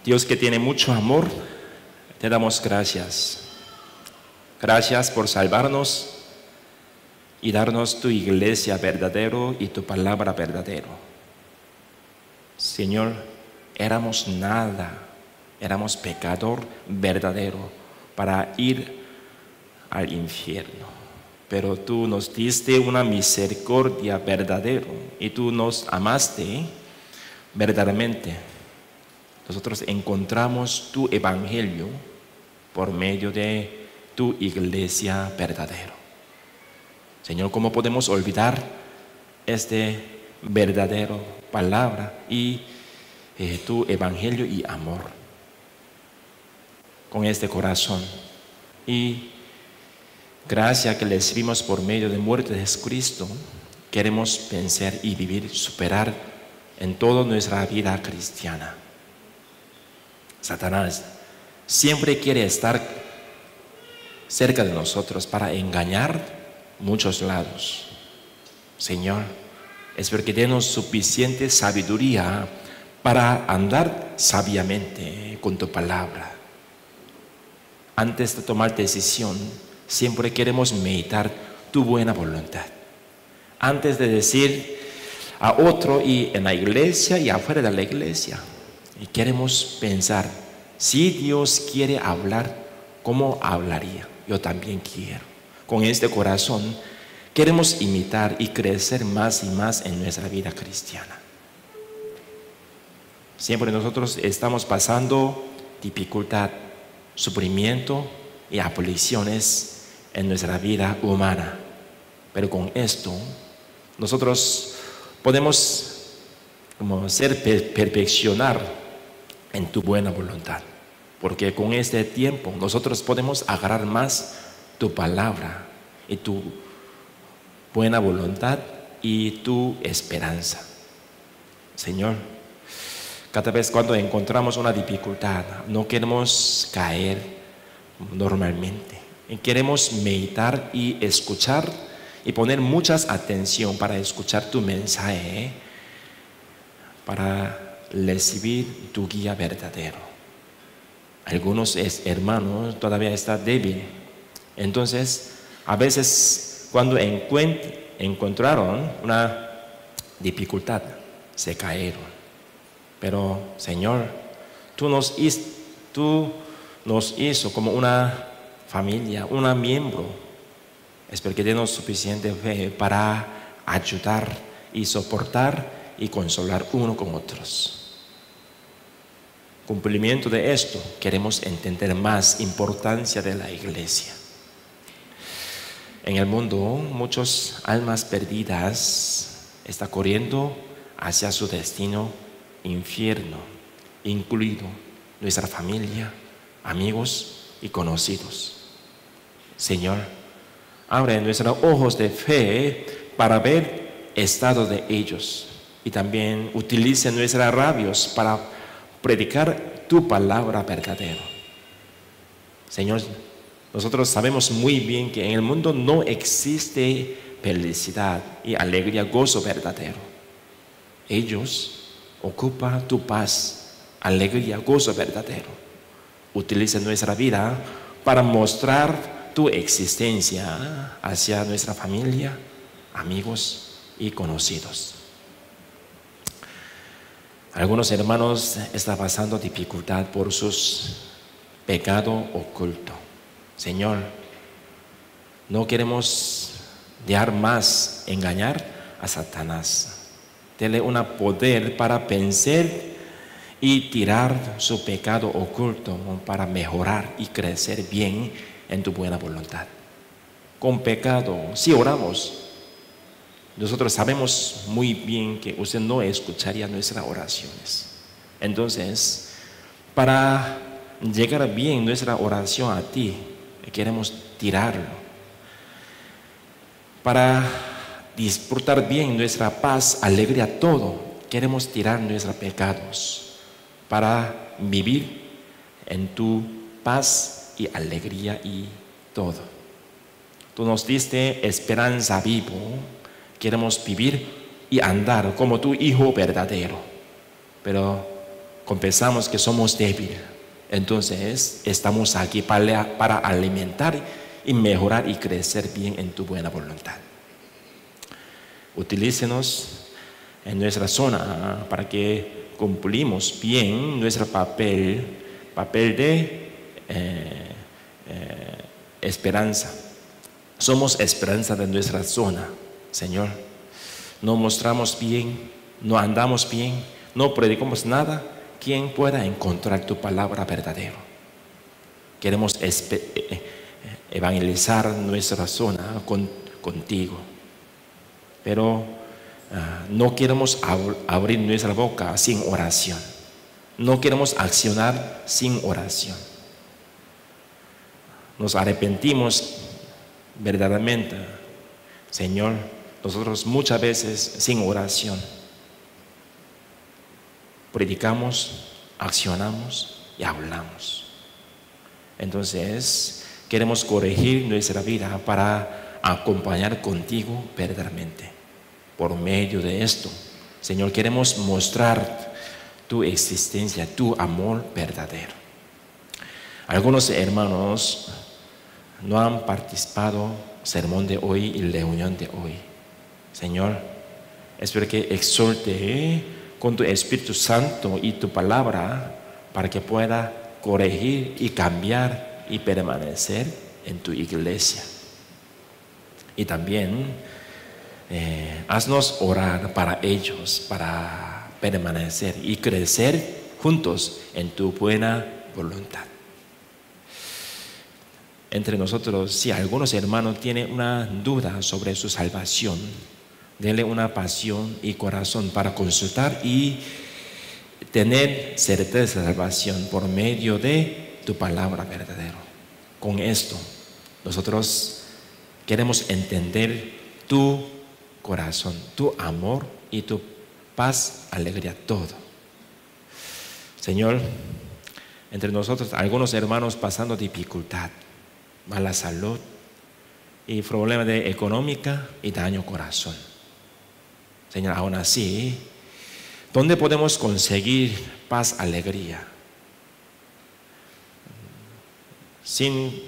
Dios que tiene mucho amor, te damos gracias. Gracias por salvarnos y darnos tu iglesia verdadero y tu palabra verdadero. Señor, éramos nada, éramos pecador verdadero para ir al infierno. Pero tú nos diste una misericordia verdadera y tú nos amaste verdaderamente. Nosotros encontramos tu evangelio por medio de tu iglesia verdadera. Señor, ¿cómo podemos olvidar este verdadero palabra y tu evangelio y amor? Con este corazón y gracias que le recibimos por medio de muerte de Jesucristo, queremos pensar y vivir, superar en toda nuestra vida cristiana. Satanás siempre quiere estar cerca de nosotros para engañar muchos lados. Señor, espero que denos suficiente sabiduría para andar sabiamente con tu palabra. Antes de tomar decisión, siempre queremos meditar tu buena voluntad. Antes de decir a otro y en la iglesia y afuera de la iglesia, y queremos pensar, si Dios quiere hablar, ¿cómo hablaría? Yo también quiero. Con este corazón queremos imitar y crecer más y más en nuestra vida cristiana. Siempre nosotros estamos pasando dificultad, sufrimiento y aflicciones en nuestra vida humana. Pero con esto nosotros podemos perfeccionar en tu buena voluntad, porque con este tiempo nosotros podemos agarrar más tu palabra y tu buena voluntad y tu esperanza. Señor, cada vez cuando encontramos una dificultad, no queremos caer normalmente. Queremos meditar y escuchar y poner mucha atención para escuchar tu mensaje, para recibir tu guía verdadero. Algunos hermanos todavía están débiles. Entonces, a veces cuando encontraron una dificultad, se cayeron. Pero, Señor, tú nos hizo como una familia, un miembro. Espero que denos suficiente fe para ayudar y soportar y consolar uno con otros. Cumplimiento de esto, queremos entender más importancia de la iglesia. En el mundo, muchas almas perdidas están corriendo hacia su destino infierno, incluido nuestra familia, amigos y conocidos. Señor, abre nuestros ojos de fe para ver el estado de ellos y también utilice nuestros labios para predicar tu palabra verdadera. Señor, nosotros sabemos muy bien que en el mundo no existe felicidad y alegría, gozo verdadero. Ellos ocupan tu paz, alegría, gozo verdadero. Utiliza nuestra vida para mostrar tu existencia hacia nuestra familia, amigos y conocidos. Algunos hermanos están pasando dificultad por sus pecados ocultos. Señor, no queremos dejar más engañar a Satanás. Dele un poder para vencer y tirar su pecado oculto para mejorar y crecer bien en tu buena voluntad. Con pecado, si oramos, nosotros sabemos muy bien que usted no escucharía nuestras oraciones. Entonces, para llegar bien nuestra oración a ti, queremos tirarlo. Para disfrutar bien nuestra paz, alegría, todo, queremos tirar nuestros pecados para vivir en tu paz y alegría y todo. Tú nos diste esperanza vivo. Queremos vivir y andar como tu Hijo verdadero. Pero confesamos que somos débiles. Entonces estamos aquí para alimentar y mejorar y crecer bien en tu buena voluntad. Utilícenos en nuestra zona para que cumplimos bien nuestro papel de esperanza. Somos esperanza de nuestra zona, Señor. No mostramos bien, no andamos bien, no predicamos nada. ¿Quién pueda encontrar tu palabra verdadera? Queremos evangelizar nuestra zona contigo, pero no queremos abrir nuestra boca sin oración. No queremos accionar sin oración. Nos arrepentimos verdaderamente, Señor. Nosotros muchas veces sin oración predicamos, accionamos y hablamos. Entonces queremos corregir nuestra vida para acompañar contigo verdaderamente. Por medio de esto, Señor, queremos mostrar tu existencia, tu amor verdadero. Algunos hermanos no han participado sermón de hoy y reunión de hoy. Señor, espero que exhorte con tu Espíritu Santo y tu palabra para que pueda corregir y cambiar y permanecer en tu iglesia. Y también haznos orar para ellos, para permanecer y crecer juntos en tu buena voluntad. Entre nosotros, si algunos hermanos tienen una duda sobre su salvación, denle una pasión y corazón para consultar y tener certeza de salvación por medio de tu palabra verdadera. Con esto, nosotros queremos entender tu corazón, tu amor y tu paz, alegría, todo. Señor, entre nosotros, algunos hermanos pasando dificultad, mala salud y problemas de económica y daño corazón. Señor, aún así, ¿dónde podemos conseguir paz, alegría? Sin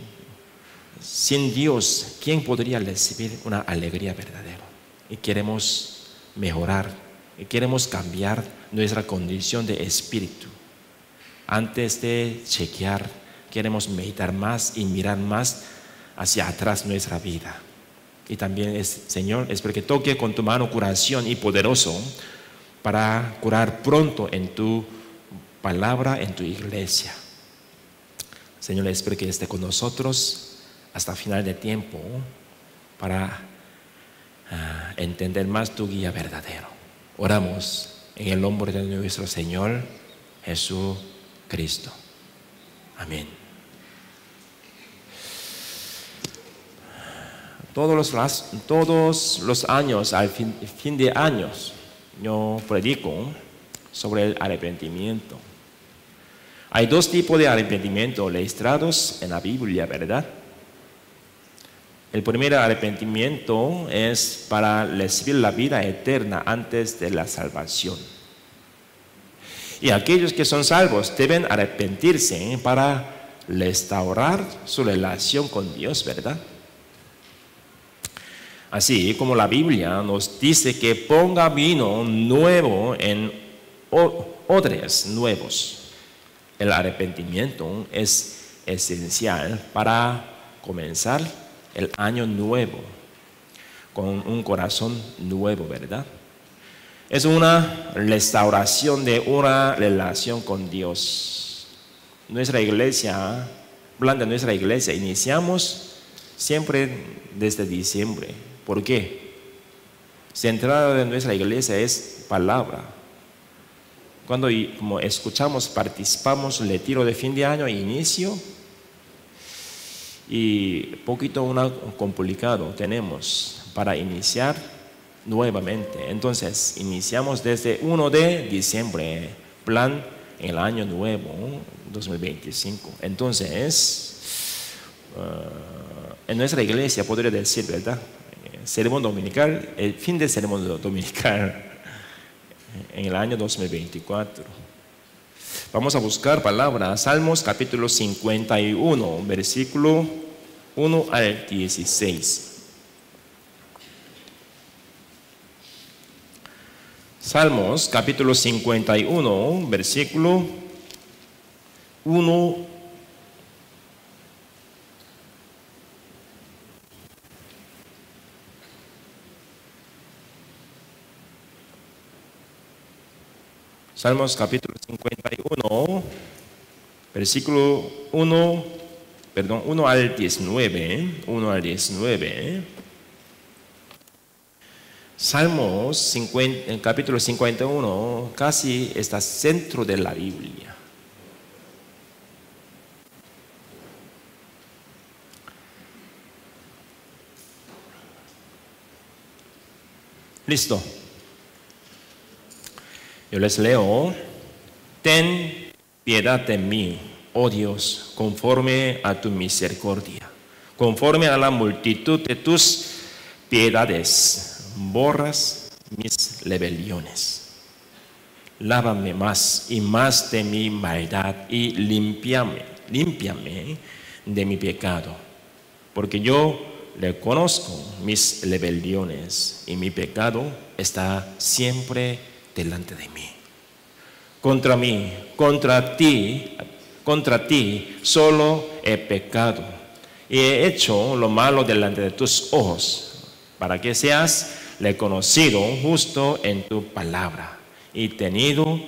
Dios, ¿quién podría recibir una alegría verdadera? Y queremos mejorar, y queremos cambiar nuestra condición de espíritu. Antes de chequear, queremos meditar más y mirar más hacia atrás nuestra vida. Y también, Señor, espero que toque con tu mano curación y poderoso para curar pronto en tu palabra, en tu iglesia. Señor, espero que esté con nosotros hasta final de tiempo para entender más tu guía verdadero. Oramos en el nombre de nuestro Señor Jesucristo. Amén. Todos los años, al fin de años, yo predico sobre el arrepentimiento. Hay dos tipos de arrepentimiento registrados en la Biblia, ¿verdad? El primer arrepentimiento es para recibir la vida eterna antes de la salvación. Y aquellos que son salvos deben arrepentirse para restaurar su relación con Dios, ¿verdad? Así como la Biblia nos dice que ponga vino nuevo en odres nuevos. El arrepentimiento es esencial para comenzar el año nuevo con un corazón nuevo, ¿verdad? Es una restauración de una relación con Dios. Nuestra iglesia, plan de nuestra iglesia, iniciamos siempre desde diciembre. ¿Por qué? Centrada de nuestra iglesia es palabra. Cuando como escuchamos, participamos en el retiro de fin de año e inicio, y poquito complicado tenemos para iniciar nuevamente. Entonces iniciamos desde 1 de diciembre, plan en el año nuevo 2025. Entonces en nuestra iglesia podría decir, ¿verdad? Sermón dominical, el fin de sermón dominical en el año 2024. Vamos a buscar palabras. Salmos capítulo 51, versículo 1 al 16. Salmos capítulo 51, versículo 1 Salmos capítulo 51, versículo 1 al 19, 1 al 19. Salmos 50, el capítulo 51 casi está centro de la Biblia. Listo. Yo les leo. Ten piedad de mí, oh Dios, conforme a tu misericordia, conforme a la multitud de tus piedades, borras mis rebeliones. Lávame más y más de mi maldad y límpiame de mi pecado, porque yo reconozco mis rebeliones y mi pecado está siempre delante de mí. Contra ti solo he pecado y he hecho lo malo delante de tus ojos, para que seas reconocido justo en tu palabra y tenido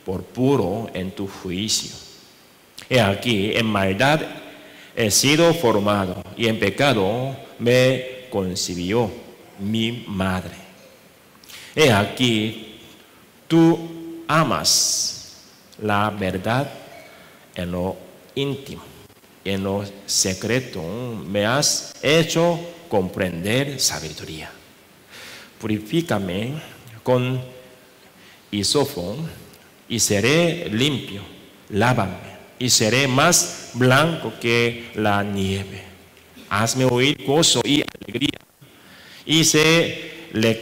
por puro en tu juicio. He aquí, en maldad he sido formado y en pecado me concibió mi madre. He aquí, tú amas la verdad en lo íntimo, en lo secreto me has hecho comprender sabiduría. Purifícame con hisopo y seré limpio. Lávame y seré más blanco que la nieve. Hazme oír gozo y alegría, y se le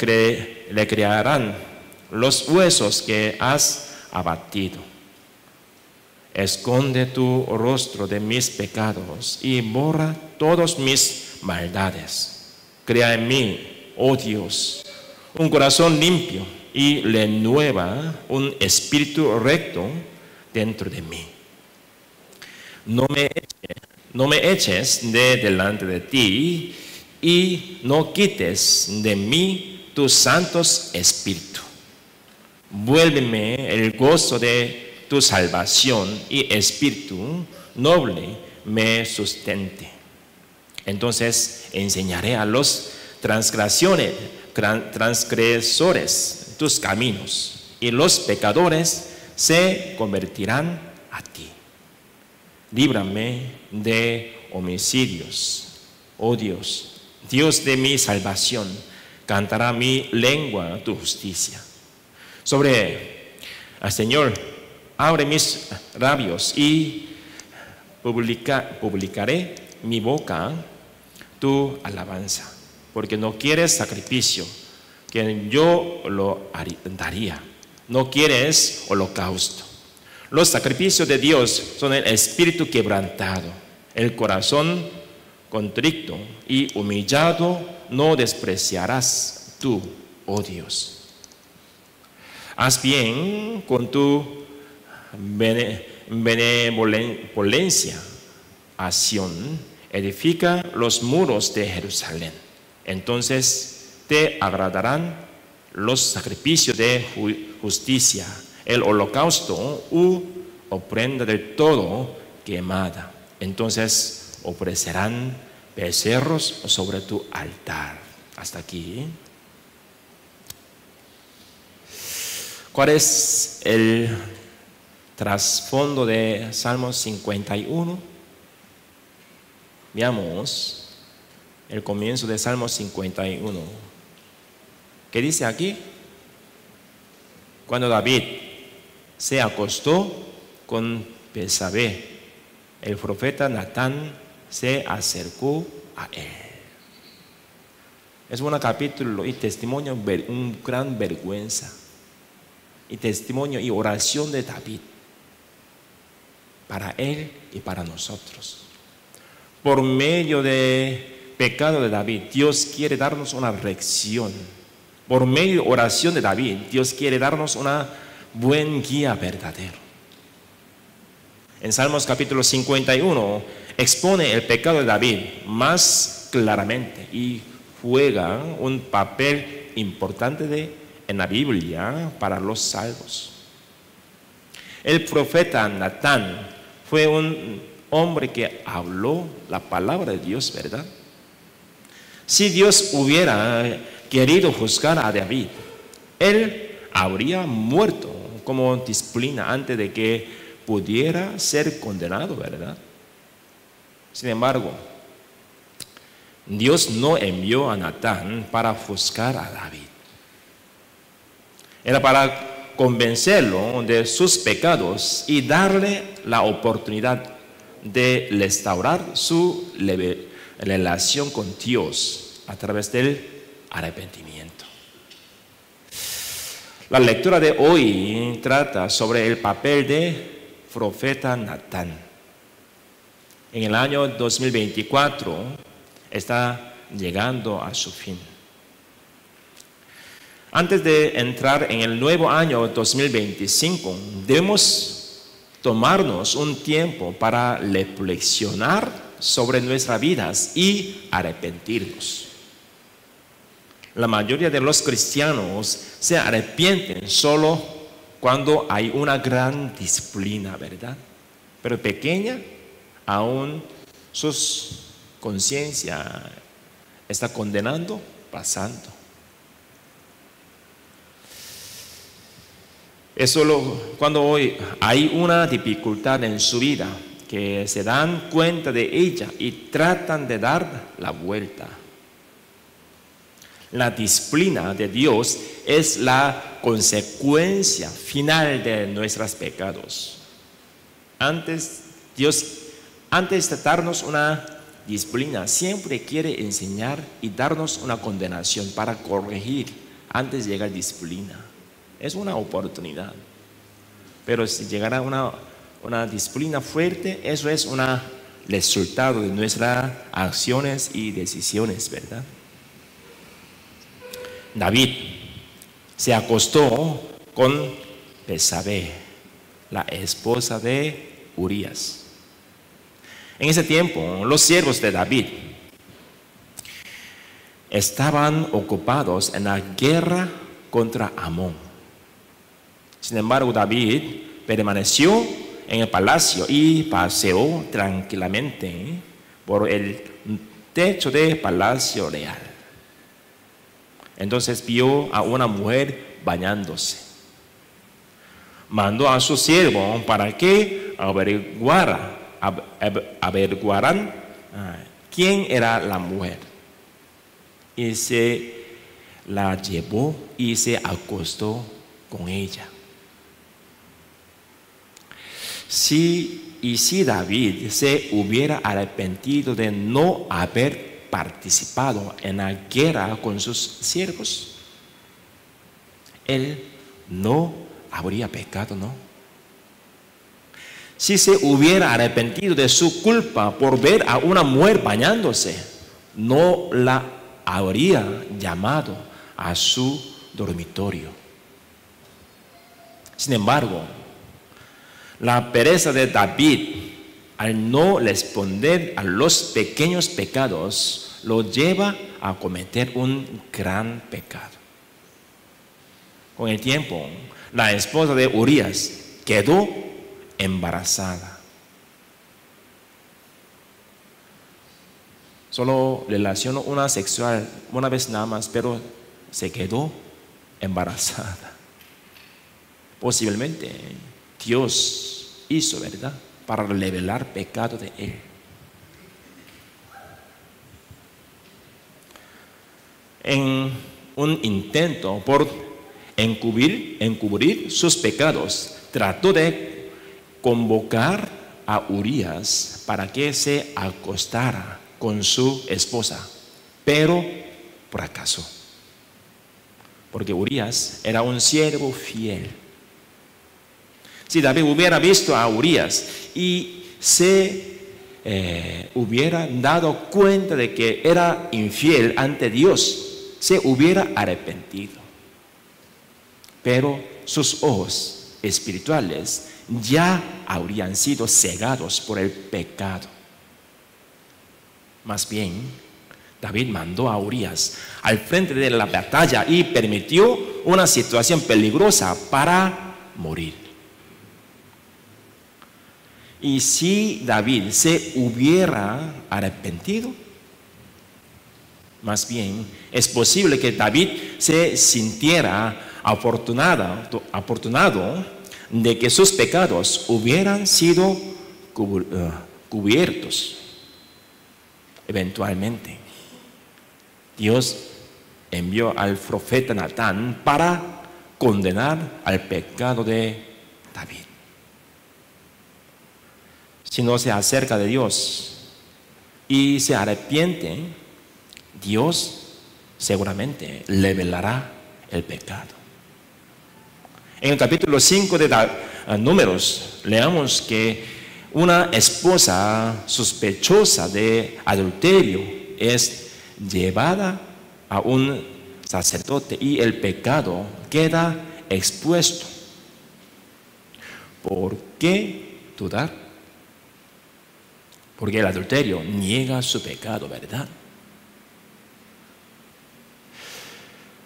crearán los huesos que has abatido. Esconde tu rostro de mis pecados y borra todas mis maldades. Crea en mí, oh Dios, un corazón limpio y renueva un espíritu recto dentro de mí. No me eches de delante de ti y no quites de mí tus santos espíritus. Vuélveme el gozo de tu salvación y espíritu noble me sustente. Entonces enseñaré a los transgresores tus caminos, y los pecadores se convertirán a ti. Líbrame de homicidios, oh Dios, Dios de mi salvación. Cantará mi lengua tu justicia. Señor, abre mis labios y publicaré mi boca tu alabanza, porque no quieres sacrificio, que yo lo daría. No quieres holocausto. Los sacrificios de Dios son el espíritu quebrantado, el corazón contrito y humillado no despreciarás tú, oh Dios. Haz bien con tu benevolencia a Sión, edifica los muros de Jerusalén. Entonces te agradarán los sacrificios de justicia, el holocausto u ofrenda del todo quemada. Entonces ofrecerán becerros sobre tu altar. Hasta aquí. ¿Cuál es el trasfondo de Salmos 51? Veamos el comienzo de Salmos 51. ¿Qué dice aquí? Cuando David se acostó con Betsabé, el profeta Natán se acercó a él. Es un capítulo y testimonio, una gran vergüenza. Y testimonio y oración de David. para él y para nosotros. Por medio del pecado de David, Dios quiere darnos una lección. Por medio de oración de David, Dios quiere darnos una buen guía verdadero. En Salmos capítulo 51 expone el pecado de David más claramente y juega un papel importante en la Biblia para los salvos. El profeta Natán fue un hombre que habló la palabra de Dios, ¿verdad? Si Dios hubiera querido juzgar a David, él habría muerto como disciplina antes de que pudiera ser condenado, ¿verdad? Sin embargo, Dios no envió a Natán para juzgar a David. Era para convencerlo de sus pecados y darle la oportunidad de restaurar su relación con Dios a través del arrepentimiento. La lectura de hoy trata sobre el papel de profeta Natán. En el año 2024 está llegando a su fin. Antes de entrar en el nuevo año 2025, debemos tomarnos un tiempo para reflexionar sobre nuestras vidas y arrepentirnos. La mayoría de los cristianos se arrepienten solo cuando hay una gran disciplina, ¿verdad? Pero pequeña, aún sus conciencia está condenando, pasando. Es solo cuando hoy hay una dificultad en su vida que se dan cuenta de ella y tratan de dar la vuelta. La disciplina de Dios es la consecuencia final de nuestros pecados. Dios, antes de darnos una disciplina, siempre quiere enseñar y darnos una condenación para corregir antes de llegar a disciplina. Es una oportunidad. Pero si llegara una disciplina fuerte, eso es un resultado de nuestras acciones y decisiones, ¿verdad? David se acostó con Betsabé, la esposa de Urías. En ese tiempo, los siervos de David estaban ocupados en la guerra contra Amón. Sin embargo, David permaneció en el palacio y paseó tranquilamente por el techo del palacio real. Entonces vio a una mujer bañándose. Mandó a su siervo para que averiguaran quién era la mujer. Y se la llevó y se acostó con ella. Si David se hubiera arrepentido de no haber participado en la guerra con sus siervos, él no habría pecado, ¿no? Si se hubiera arrepentido de su culpa por ver a una mujer bañándose, no la habría llamado a su dormitorio. Sin embargo, la pereza de David al no responder a los pequeños pecados lo lleva a cometer un gran pecado. Con el tiempo, la esposa de Urías quedó embarazada. Solo relacionó una sexual una vez nada más, pero se quedó embarazada. Posiblemente Dios hizo, ¿verdad?, para revelar pecado de él. En un intento por encubrir sus pecados, trató de convocar a Urías para que se acostara con su esposa, pero fracasó, porque Urías era un siervo fiel. Si David hubiera visto a Urías y se hubiera dado cuenta de que era infiel ante Dios, se hubiera arrepentido. Pero sus ojos espirituales ya habrían sido cegados por el pecado. Más bien, David mandó a Urías al frente de la batalla y permitió una situación peligrosa para morir. Y si David se hubiera arrepentido, más bien es posible que David se sintiera afortunado de que sus pecados hubieran sido cubiertos. Eventualmente, Dios envió al profeta Natán para condenar al pecado de David. Si no se acerca de Dios y se arrepiente, Dios seguramente le velará el pecado. En el capítulo 5 de Números, leamos que una esposa sospechosa de adulterio es llevada a un sacerdote y el pecado queda expuesto. ¿Por qué dudar? Porque el adulterio niega su pecado, ¿verdad?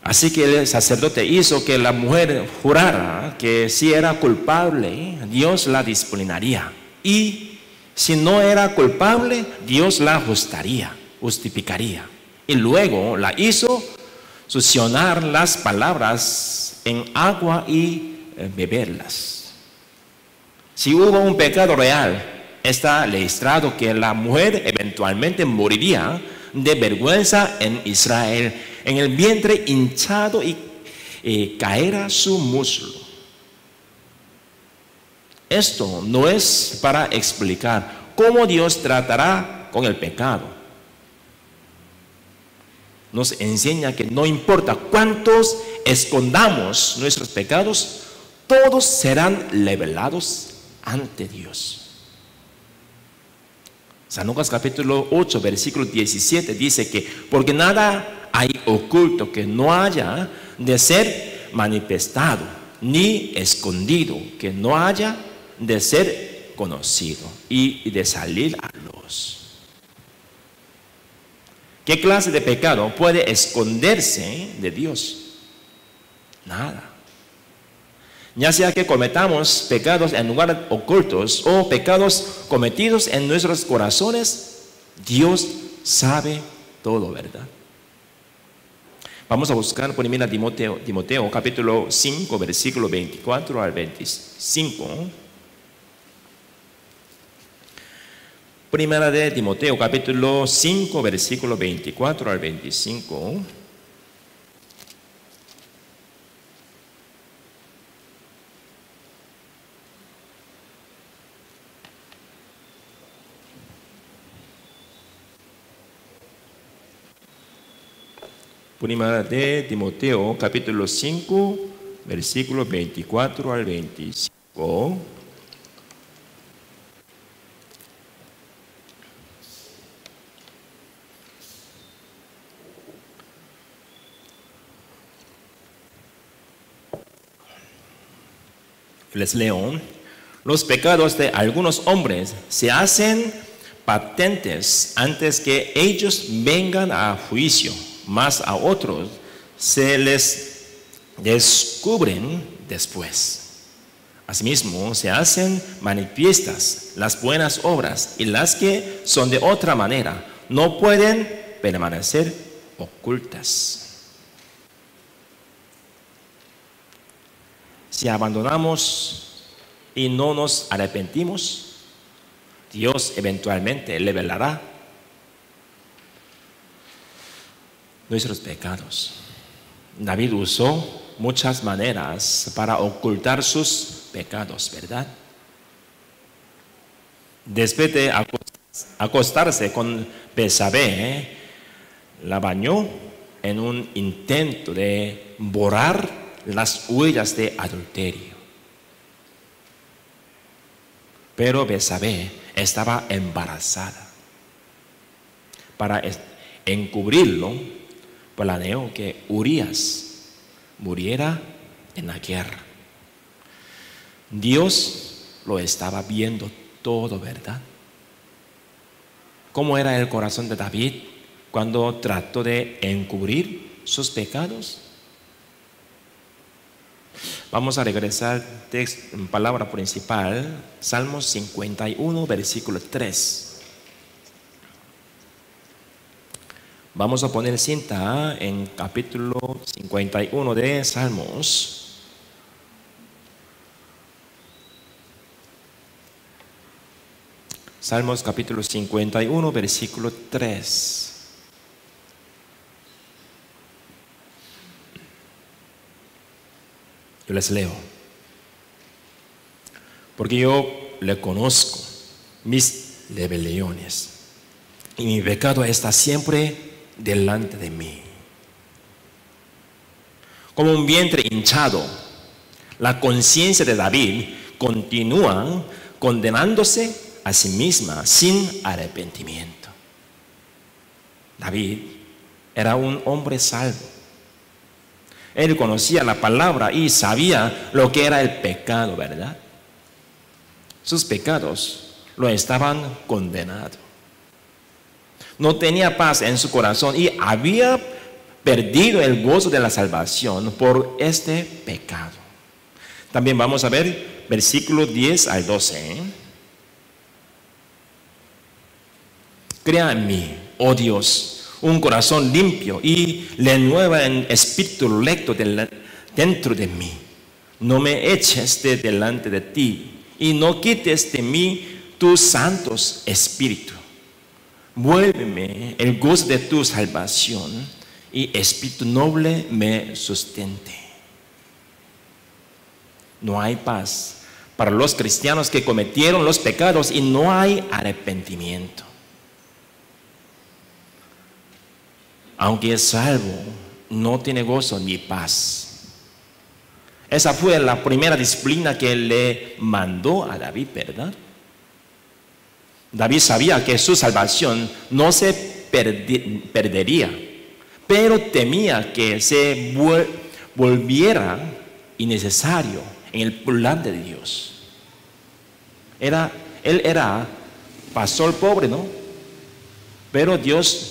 Así que el sacerdote hizo que la mujer jurara que si era culpable, Dios la disciplinaría. Y si no era culpable, Dios la justificaría. Y luego la hizo succionar las palabras en agua y beberlas. Si hubo un pecado real, está registrado que la mujer eventualmente moriría de vergüenza en Israel, en el vientre hinchado y caerá su muslo. Esto no es para explicar cómo Dios tratará con el pecado. Nos enseña que no importa cuántos escondamos nuestros pecados, todos serán revelados ante Dios. San Lucas capítulo 8, versículo 17 dice que porque nada hay oculto que no haya de ser manifestado, ni escondido que no haya de ser conocido y de salir a luz. ¿Qué clase de pecado puede esconderse de Dios? Nada. Ya sea que cometamos pecados en lugares ocultos o pecados cometidos en nuestros corazones, Dios sabe todo, ¿verdad? Vamos a buscar por primera Timoteo capítulo 5, versículo 24 al 25. Primera de Timoteo capítulo 5, versículo 24 al 25. Primera de Timoteo, capítulo 5, versículos 24 al 25. Les leo. Los pecados de algunos hombres se hacen patentes antes que ellos vengan a juicio. Más a otros se les descubren después. Asimismo, se hacen manifiestas las buenas obras y las que son de otra manera no pueden permanecer ocultas. Si abandonamos y no nos arrepentimos, Dios eventualmente revelará nuestros pecados. David usó muchas maneras para ocultar sus pecados, ¿verdad? Después de acostarse con Betsabé, la bañó en un intento de borrar las huellas de adulterio. Pero Betsabé estaba embarazada. Para encubrirlo, planeó que Urías muriera en la guerra. Dios lo estaba viendo todo, ¿verdad? ¿Cómo era el corazón de David cuando trató de encubrir sus pecados? Vamos a regresar en palabra principal, Salmos 51, versículo 3. Vamos a poner cinta en capítulo 51 de Salmos. Salmos capítulo 51, versículo 3. Yo les leo. Porque yo le conozco mis rebeliones y mi pecado está siempre delante de mí. Como un vientre hinchado, la conciencia de David continúa condenándose a sí misma sin arrepentimiento. David era un hombre salvo. Él conocía la palabra y sabía lo que era el pecado, ¿verdad? Sus pecados lo estaban condenando. No tenía paz en su corazón y había perdido el gozo de la salvación por este pecado. También vamos a ver versículos 10 al 12. Crea en mí, oh Dios, un corazón limpio y renueva en espíritu recto dentro de mí. No me eches de delante de ti y no quites de mí tus santos espíritus. Vuélveme el gozo de tu salvación y espíritu noble me sustente. No hay paz para los cristianos que cometieron los pecados y no hay arrepentimiento. Aunque es salvo, no tiene gozo ni paz. Esa fue la primera disciplina que le mandó a David, ¿verdad? David sabía que su salvación no se perdería, pero temía que se volviera innecesario en el plan de Dios. Él era pastor pobre, ¿no? Pero Dios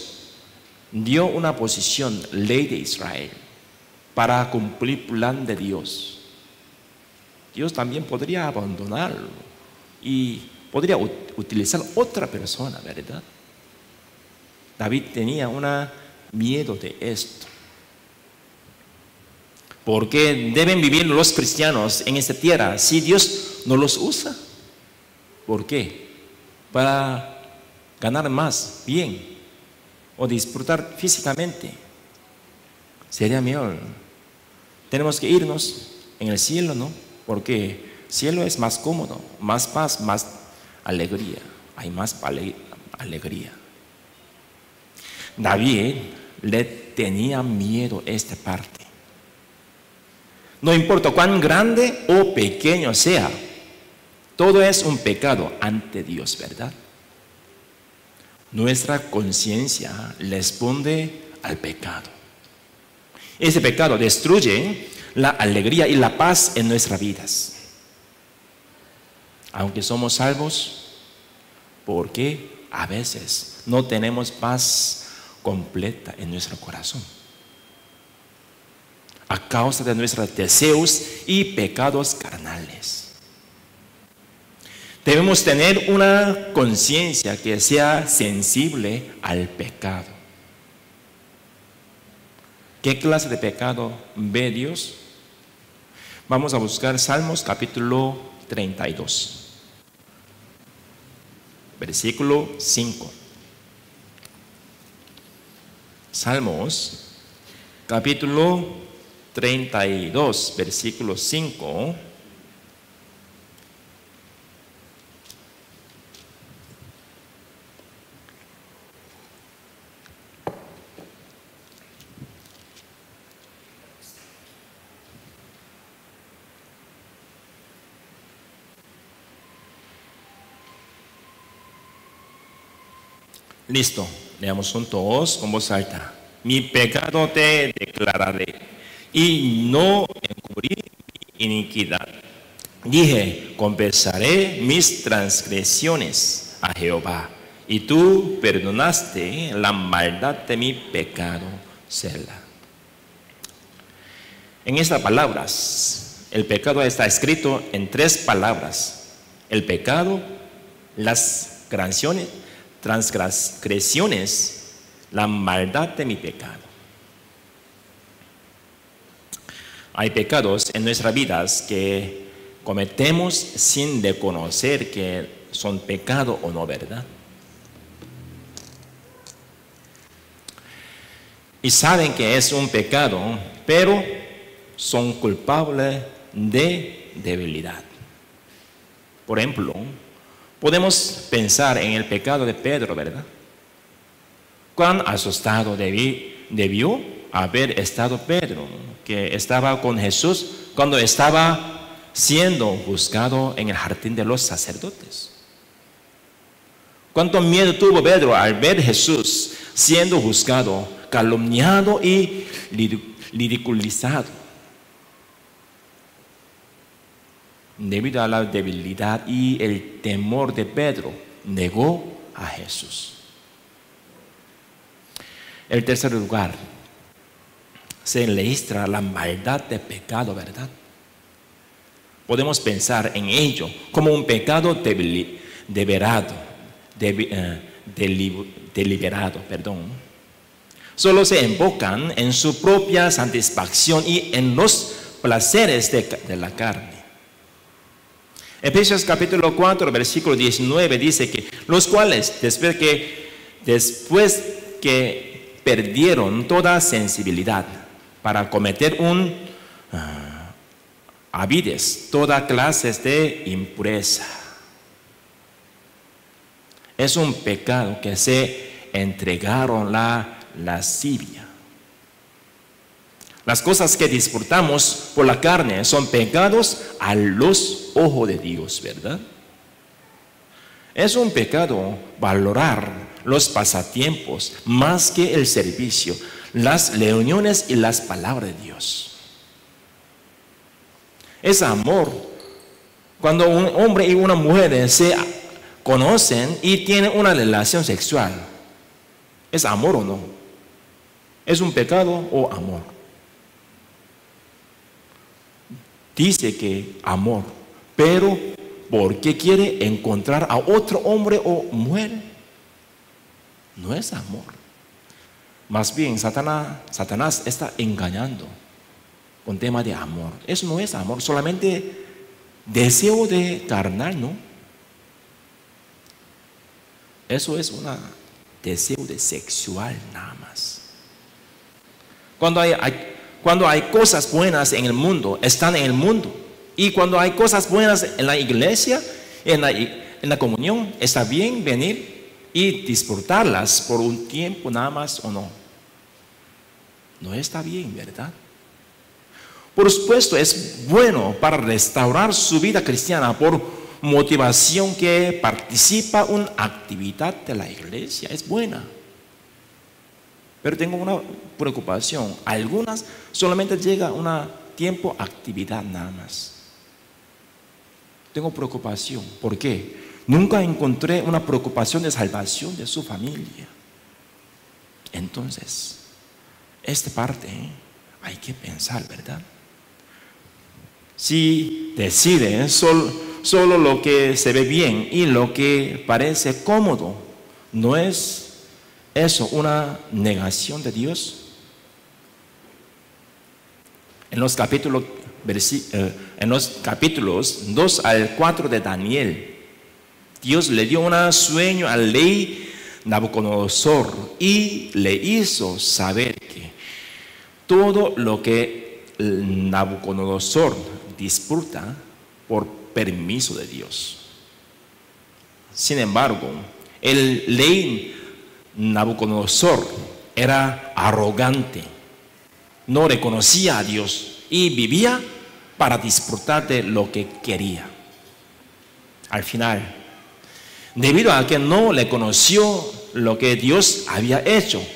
dio una posición, ley de Israel, para cumplir el plan de Dios. Dios también podría abandonarlo y podría utilizar otra persona, ¿verdad? David tenía miedo de esto. ¿Por qué deben vivir los cristianos en esta tierra si Dios no los usa? ¿Por qué? Para ganar más bien o disfrutar físicamente. Sería mejor. Tenemos que irnos en el cielo, ¿no? Porque el cielo es más cómodo, más paz, más alegría. Hay más alegría. David le tenía miedo a esta parte. No importa cuán grande o pequeño sea, todo es un pecado ante Dios, ¿verdad? Nuestra conciencia responde al pecado. Ese pecado destruye la alegría y la paz en nuestras vidas. Aunque somos salvos, porque a veces no tenemos paz completa en nuestro corazón, a causa de nuestros deseos y pecados carnales. Debemos tener una conciencia que sea sensible al pecado. ¿Qué clase de pecado ve Dios? Vamos a buscar Salmos capítulo 32. Versículo 5. Salmos, capítulo 32, versículo 5. Listo, leamos juntos con voz alta. Mi pecado te declararé y no encubrí mi iniquidad. Dije, confesaré mis transgresiones a Jehová, y tú perdonaste la maldad de mi pecado. Selah. En estas palabras, el pecado está escrito en 3 palabras. El pecado, las transgresiones, la maldad de mi pecado. Hay pecados en nuestras vidas que cometemos sin reconocer que son pecado o no, ¿verdad? Y saben que es un pecado, pero son culpables de debilidad. Por ejemplo, podemos pensar en el pecado de Pedro, ¿verdad? Cuán asustado debió haber estado Pedro, que estaba con Jesús cuando estaba siendo juzgado en el jardín de los sacerdotes. Cuánto miedo tuvo Pedro al ver a Jesús siendo juzgado, calumniado y ridiculizado. Debido a la debilidad y el temor de Pedro, negó a Jesús. El tercer lugar, se registra la maldad del pecado, ¿verdad? Podemos pensar en ello como un pecado deliberado. Solo se enfocan en su propia satisfacción y en los placeres de la carne. Efesios capítulo 4, versículo 19 dice que los cuales después que perdieron toda sensibilidad para cometer avides, toda clase de impureza. Es un pecado que se entregaron la lascivia. Las cosas que disfrutamos por la carne son pecados a los ojos de Dios, ¿verdad? Es un pecado valorar los pasatiempos más que el servicio, las reuniones y las palabras de Dios. Es amor cuando un hombre y una mujer se conocen y tienen una relación sexual. ¿Es amor o no? ¿Es un pecado o amor? Dice que amor, pero ¿por qué quiere encontrar a otro hombre o mujer? No es amor. Más bien, Satanás está engañando con tema de amor. Eso no es amor, solamente deseo de carnal, ¿no? Eso es un deseo de sexual nada más. Cuando hay cosas buenas en el mundo, están en el mundo. Y cuando hay cosas buenas en la iglesia, en la comunión, está bien venir y disfrutarlas por un tiempo nada más o no. No está bien, ¿verdad? Por supuesto, es bueno para restaurar su vida cristiana por motivación que participa en una actividad de la iglesia. Es buena. Pero tengo una preocupación. Algunas solamente llega un tiempo actividad nada más. Tengo preocupación. ¿Por qué? Nunca encontré una preocupación de salvación de su familia. Entonces, esta parte hay que pensar, ¿verdad? Si deciden solo lo que se ve bien y lo que parece cómodo, ¿no es eso una negación de Dios? En los capítulos 2 al 4 de Daniel, Dios le dio un sueño al rey Nabucodonosor y le hizo saber que todo lo que Nabucodonosor disfruta por permiso de Dios. Sin embargo, el rey Nabucodonosor era arrogante, no reconocía a Dios y vivía para disfrutar de lo que quería. Al final, debido a que no le conoció lo que Dios había hecho.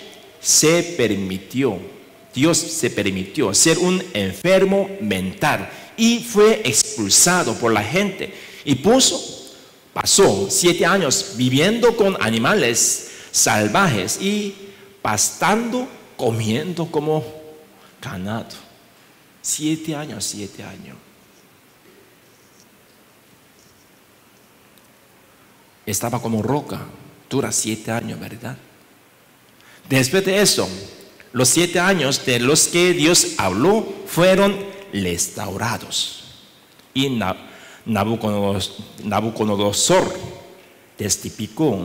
Dios se permitió ser un enfermo mental y fue expulsado por la gente. Y pasó 7 años viviendo con animales salvajes y pastando, comiendo como ganado. 7 años. Estaba como roca, dura 7 años, ¿verdad? Después de eso, los 7 años de los que Dios habló fueron restaurados. Y Nabucodonosor testificó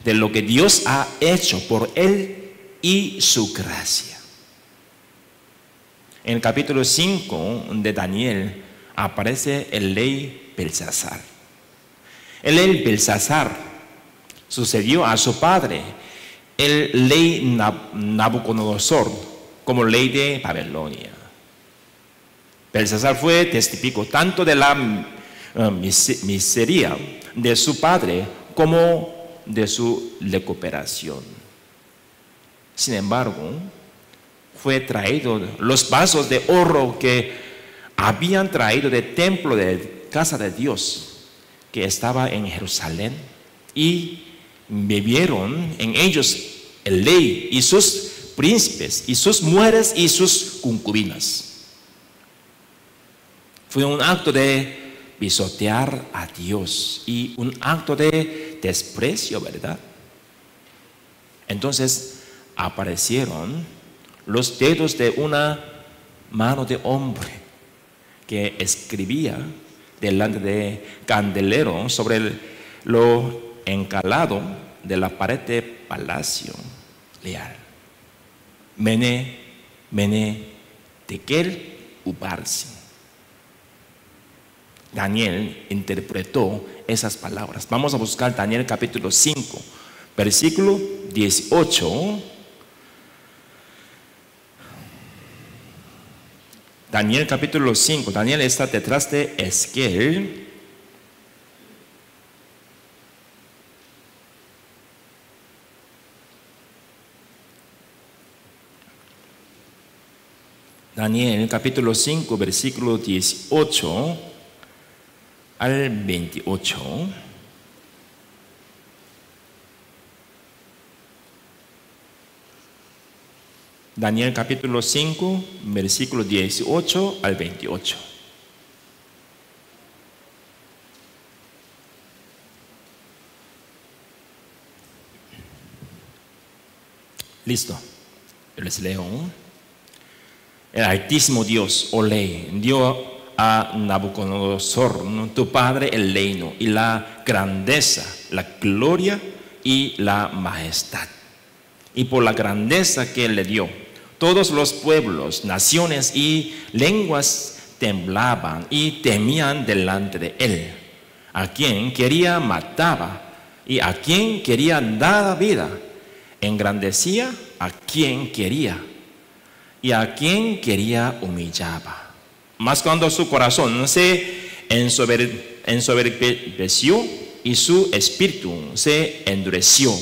de lo que Dios ha hecho por él y su gracia. En el capítulo 5 de Daniel aparece el rey Belsasar. El rey Belsasar sucedió a su padre, el rey Nabucodonosor, como rey de Babilonia. Belsasar fue testigo tanto de la miseria de su padre como de su recuperación. Sin embargo, fue traído los vasos de oro que habían traído del templo de casa de Dios, que estaba en Jerusalén, y bebieron en ellos el rey y sus príncipes y sus mujeres y sus concubinas. Fue un acto de pisotear a Dios y un acto de desprecio, ¿verdad? Entonces aparecieron los dedos de una mano de hombre que escribía delante de candelero sobre lo encalado de la pared de palacio real. Mene, tekel, uparsin. Daniel interpretó esas palabras. Vamos a buscar Daniel capítulo 5, versículo 18. Daniel capítulo 5. Daniel está detrás de Ezequiel. Daniel capítulo 5, versículo 18 al 28. Daniel capítulo 5, versículo 18 al 28. Listo. Yo les leo. El Altísimo Dios, oh Rey, dio a Nabucodonosor, tu padre, el reino y la grandeza, la gloria y la majestad. Y por la grandeza que le dio, todos los pueblos, naciones y lenguas temblaban y temían delante de él. A quien quería mataba y a quien quería daba vida. Engrandecía a quien quería y a quien quería humillaba. Mas cuando su corazón se ensoberbeció y su espíritu se endureció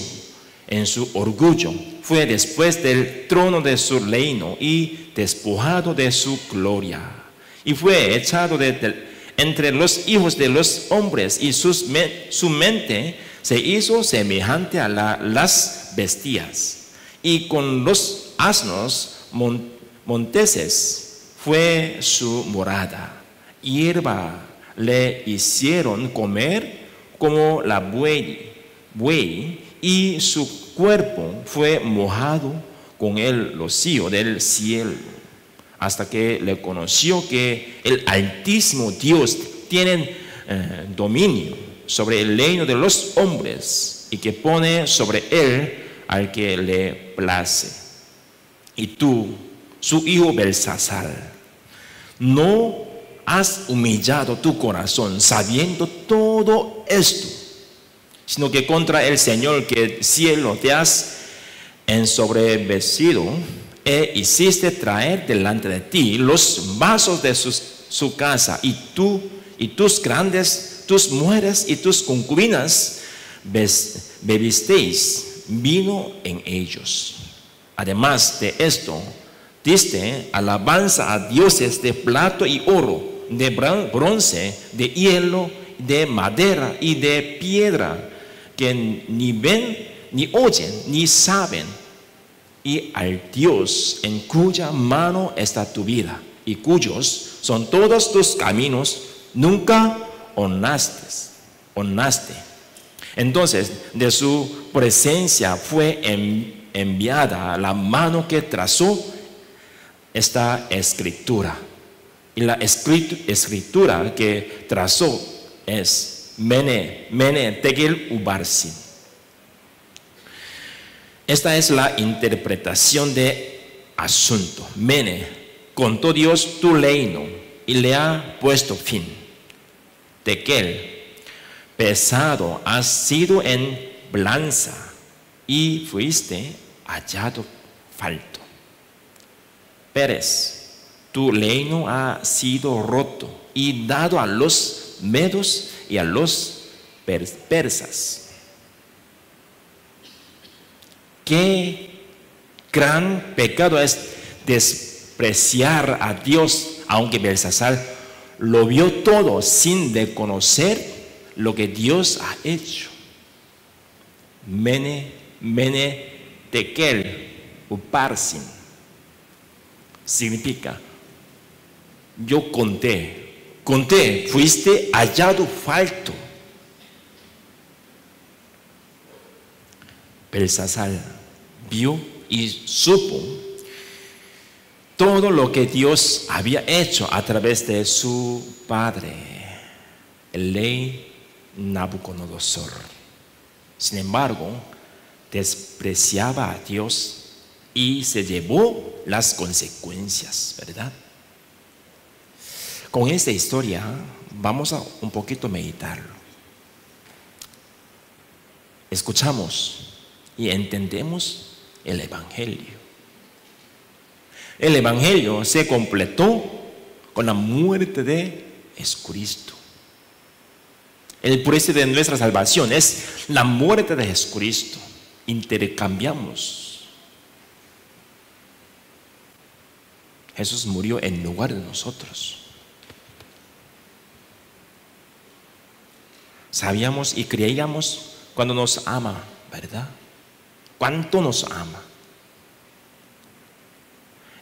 en su orgullo, fue después del trono de su reino y despojado de su gloria. Y fue echado entre los hijos de los hombres y su mente se hizo semejante a las bestias. Y con los asnos monteses fue su morada. Hierba le hicieron comer como la buey, y su cuerpo fue mojado con el rocío del cielo, hasta que le conoció que el Altísimo Dios tiene dominio sobre el reino de los hombres y que pone sobre él al que le place. Y tú, su hijo Belsasar, no has humillado tu corazón sabiendo todo esto, sino que contra el Señor que el cielo te has ensoberbecido e hiciste traer delante de ti los vasos de su casa, y tú y tus grandes, tus mujeres y tus concubinas bebisteis vino en ellos. Además de esto, diste alabanza a dioses de plata y oro, de bronce, de hielo, de madera y de piedra, que ni ven, ni oyen, ni saben, y al Dios en cuya mano está tu vida, y cuyos son todos tus caminos, nunca honraste. Entonces, de su presencia fue enviada la mano que trazó esta escritura. Y la escritura que trazó es Mene Tekel Ubarsin. Esta es la interpretación de asunto. Mene, contó Dios tu reino y le ha puesto fin. Tekel, pesado has sido en balanza y fuiste hallado falto. Pérez, tu reino ha sido roto y dado a los medos y a los persas. Qué gran pecado es despreciar a Dios, aunque Belsasar lo vio todo sin reconocer lo que Dios ha hecho. Mene Tekel Uparsin significa: yo conté, fuiste hallado falto. Belsasar vio y supo todo lo que Dios había hecho a través de su padre, el rey Nabucodonosor. Sin embargo, despreciaba a Dios y se llevó las consecuencias, ¿verdad? Con esta historia vamos a un poquito meditarlo. Escuchamos y entendemos el Evangelio. El Evangelio se completó con la muerte de Jesucristo. El precio de nuestra salvación es la muerte de Jesucristo. Intercambiamos. Jesús murió en lugar de nosotros. Sabíamos y creíamos cuando nos ama, ¿verdad? ¿Cuánto nos ama?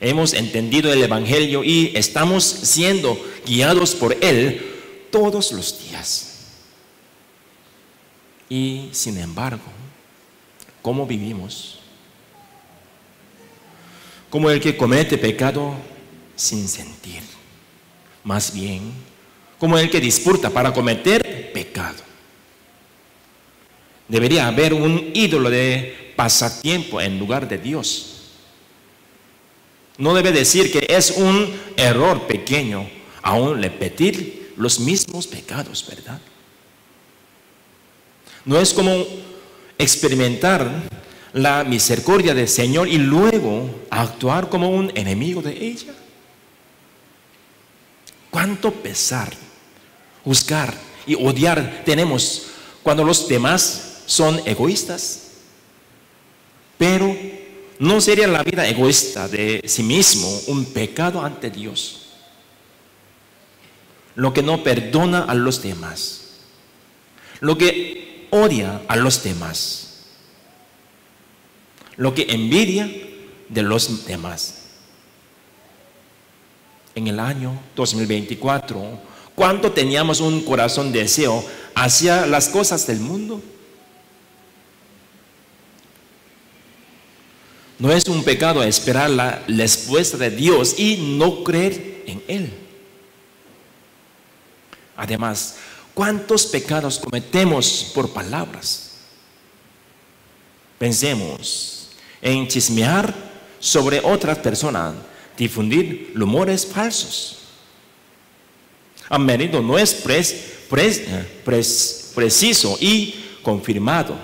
Hemos entendido el Evangelio y estamos siendo guiados por Él todos los días. Y sin embargo, ¿cómo vivimos? Como el que comete pecado sin sentir. Más bien, como el que disputa para cometer pecado. Debería haber un ídolo de pasatiempo en lugar de Dios. No debe decir que es un error pequeño aún repetir los mismos pecados, ¿verdad? No es como experimentar la misericordia del Señor y luego actuar como un enemigo de ella. ¿Cuánto pesar, juzgar y odiar tenemos cuando los demás son egoístas? Pero ¿no sería la vida egoísta de sí mismo un pecado ante Dios? Lo que no perdona a los demás, lo que odia a los demás, lo que envidia de los demás. En el año 2024, ¿cuánto teníamos un corazón deseo hacia las cosas del mundo? No es un pecado esperar la respuesta de Dios y no creer en Él. Además, ¿cuántos pecados cometemos por palabras? Pensemos en chismear sobre otras personas, difundir rumores falsos. A menudo no es preciso y confirmado,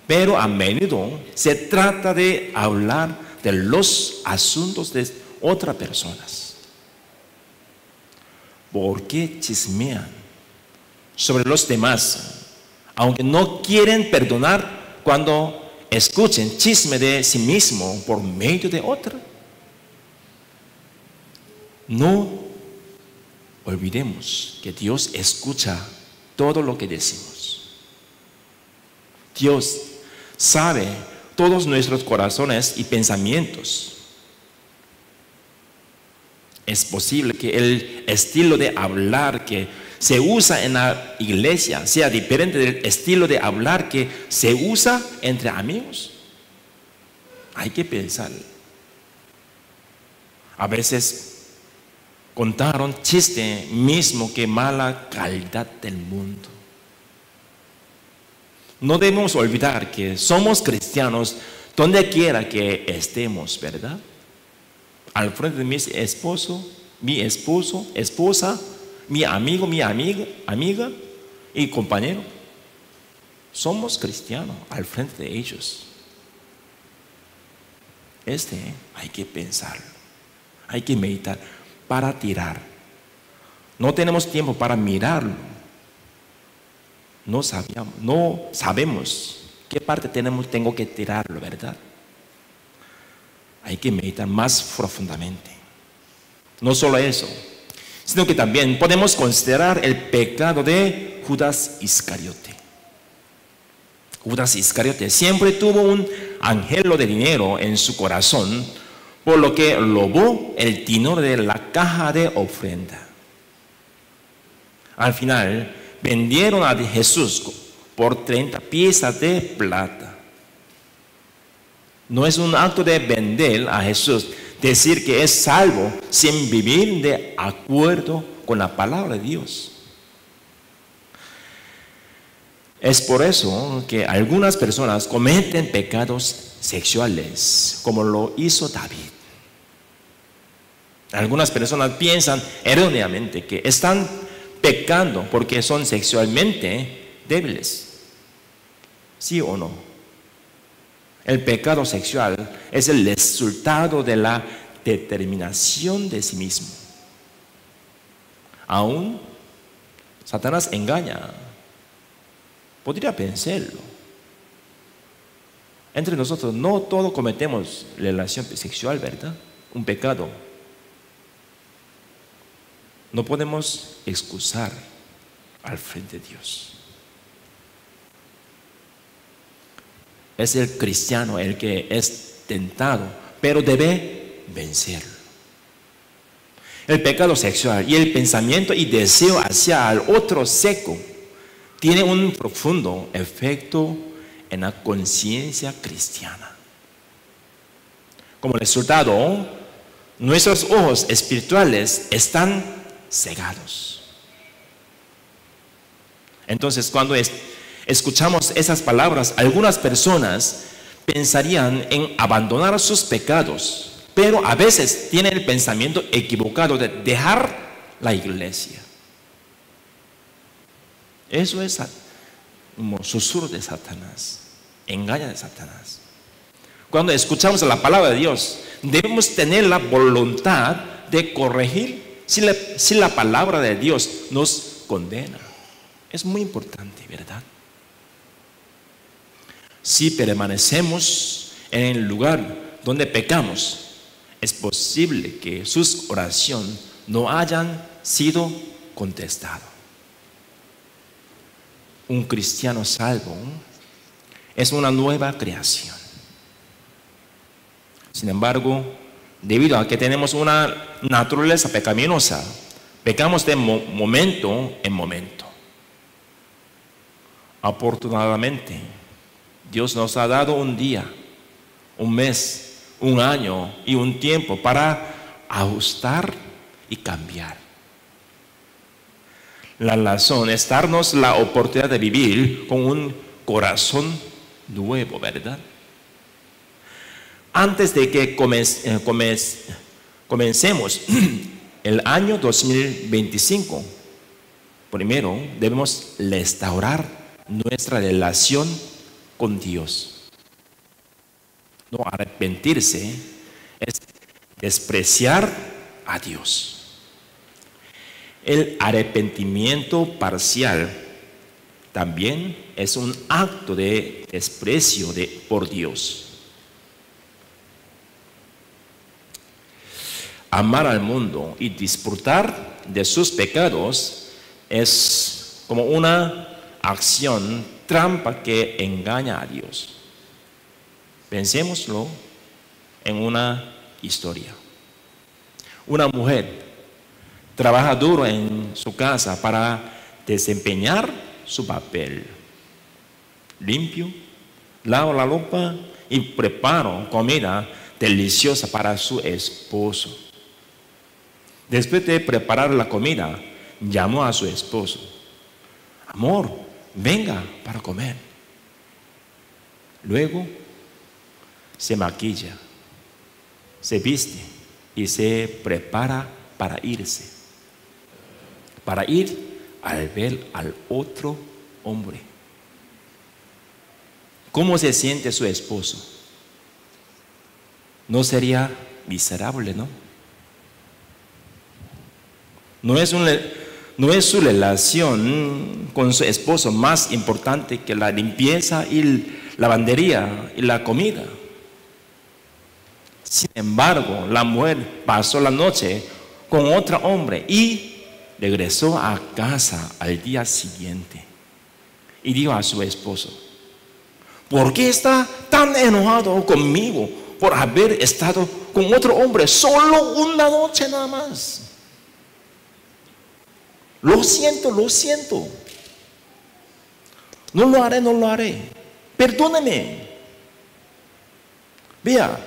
pero a menudo se trata de hablar de los asuntos de otras personas. ¿Por qué chismean sobre los demás, aunque no quieren perdonar cuando escuchen chisme de sí mismo por medio de otro. No olvidemos que Dios escucha todo lo que decimos. Dios sabe todos nuestros corazones y pensamientos. Es posible que el estilo de hablar que se usa en la iglesia sea diferente del estilo de hablar que se usa entre amigos. Hay que pensar. A veces contaron chiste mismo que mala calidad del mundo. No debemos olvidar que somos cristianos donde quiera que estemos, ¿verdad? Al frente de mi esposo, esposa, mi amigo, mi amiga y compañero. Somos cristianos al frente de ellos. Hay que pensarlo, hay que meditar para tirar. No tenemos tiempo para mirarlo. No sabemos qué parte tengo que tirarlo, ¿verdad? Hay que meditar más profundamente. No solo eso, sino que también podemos considerar el pecado de Judas Iscariote. Judas Iscariote siempre tuvo un anhelo de dinero en su corazón, por lo que robó el dinero de la caja de ofrenda. Al final, vendieron a Jesús por 30 piezas de plata. No es un acto de vender a Jesús, decir que es salvo sin vivir de acuerdo con la palabra de Dios. Es por eso que algunas personas cometen pecados sexuales, como lo hizo David. Algunas personas piensan erróneamente que están pecando porque son sexualmente débiles. ¿Sí o no? El pecado sexual es el resultado de la determinación de sí mismo. Aún Satanás engaña. Podría pensarlo. Entre nosotros no todos cometemos relación sexual, ¿verdad? Un pecado. No podemos excusar al frente de Dios. Es el cristiano el que es tentado, pero debe vencerlo. El pecado sexual y el pensamiento y deseo hacia el otro seco tiene un profundo efecto en la conciencia cristiana. Como resultado, nuestros ojos espirituales están cegados. Entonces, cuando escuchamos esas palabras, algunas personas pensarían en abandonar sus pecados, pero a veces tienen el pensamiento equivocado de dejar la iglesia. Eso es como susurro de Satanás, engaño de Satanás. Cuando escuchamos la palabra de Dios, debemos tener la voluntad de corregir si la palabra de Dios nos condena. Es muy importante, ¿verdad? Si permanecemos en el lugar donde pecamos, es posible que sus oraciones no hayan sido contestadas. Un cristiano salvo es una nueva creación. Sin embargo, debido a que tenemos una naturaleza pecaminosa, pecamos de momento en momento. Afortunadamente, Dios nos ha dado un día, un mes, un año y un tiempo para ajustar y cambiar. La razón es darnos la oportunidad de vivir con un corazón nuevo, ¿verdad? Antes de que comencemos el año 2025, primero debemos restaurar nuestra relación con Dios. No arrepentirse es despreciar a Dios. El arrepentimiento parcial también es un acto de desprecio por Dios. Amar al mundo y disfrutar de sus pecados es como una acción trampa que engaña a Dios. Pensémoslo en una historia. Una mujer trabaja duro en su casa para desempeñar su papel. Limpio, lavo la ropa y preparo comida deliciosa para su esposo. Después de preparar la comida, llamó a su esposo. Amor, venga para comer. Luego se maquilla, se viste y se prepara para irse. Para ir al ver al otro hombre. ¿Cómo se siente su esposo? ¿No sería miserable, no? No es su relación con su esposo más importante que la limpieza y lavandería y la comida. Sin embargo, la mujer pasó la noche con otro hombre y regresó a casa al día siguiente. Y dijo a su esposo: ¿por qué está tan enojado conmigo por haber estado con otro hombre solo una noche nada más? Lo siento. No lo haré. Perdóneme. Vea,